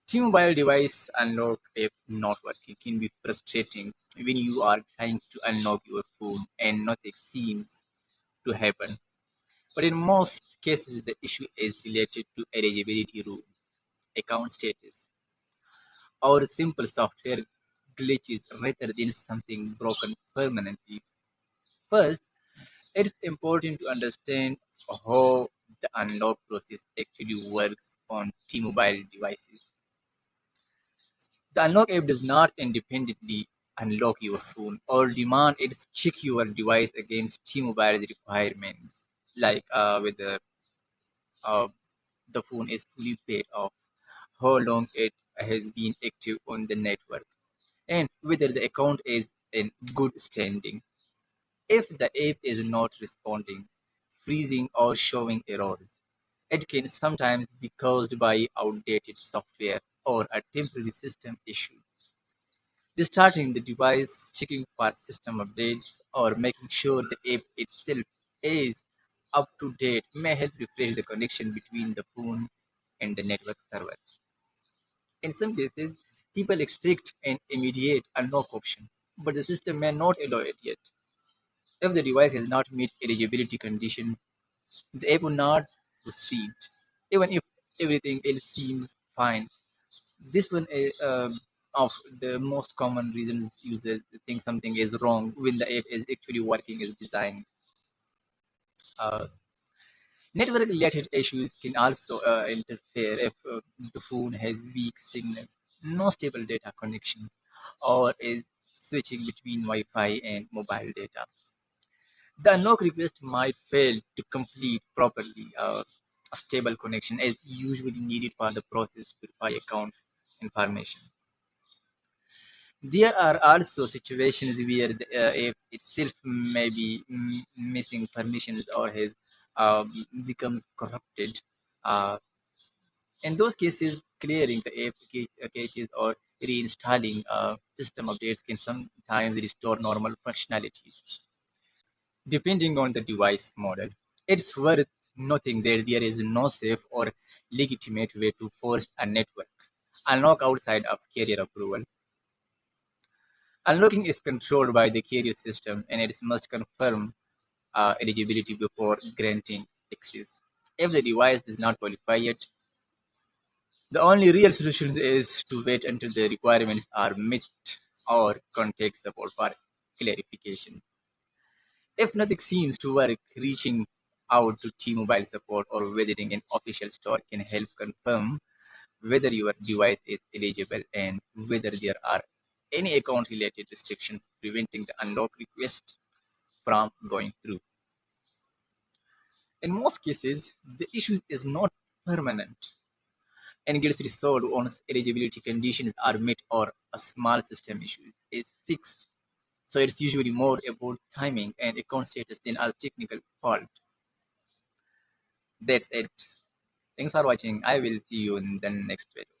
T-Mobile device unlock app not working can be frustrating when you are trying to unlock your phone and nothing seems to happen. But in most cases, the issue is related to eligibility rules, account status, or simple software glitches rather than something broken permanently. First, it's important to understand how the unlock process actually works on T-Mobile devices. The unlock app does not independently unlock your phone or demand it check your device against T-Mobile's requirements, like whether uh, the phone is fully paid off, how long it has been active on the network, and whether the account is in good standing. If the app is not responding, freezing, or showing errors, it can sometimes be caused by outdated software or a temporary system issue. Restarting the device, checking for system updates, or making sure the app itself is up to date may help refresh the connection between the phone and the network servers. In some cases, people expect an immediate unlock option, but the system may not allow it yet. If the device has not met eligibility conditions, the app will not proceed, even if everything else seems fine. This one is of the most common reasons users think something is wrong when the app is actually working as designed. Uh, Network-related issues can also interfere if the phone has weak signal, no stable data connections, or is switching between Wi-Fi and mobile data. The unlock request might fail to complete properly. A stable connection is usually needed for the process to verify account information. There are also situations where the app itself may be missing permissions or has becomes corrupted. Uh, in those cases, clearing the app caches or reinstalling system updates can sometimes restore normal functionality, depending on the device model. It's worth noting that there is no safe or legitimate way to force a network unlock outside of carrier approval. Unlocking is controlled by the carrier system and it must confirm eligibility before granting access. If the device does not qualify yet, the only real solution is to wait until the requirements are met or contact support for clarification. If nothing seems to work, reaching out to T-Mobile support or visiting an official store can help confirm whether your device is eligible and whether there are any account-related restrictions preventing the unlock request from going through. In most cases, the issue is not permanent and gets resolved once eligibility conditions are met or a small system issue is fixed. So it's usually more about timing and account status than a technical fault. That's it. Thanks for watching. I will see you in the next video.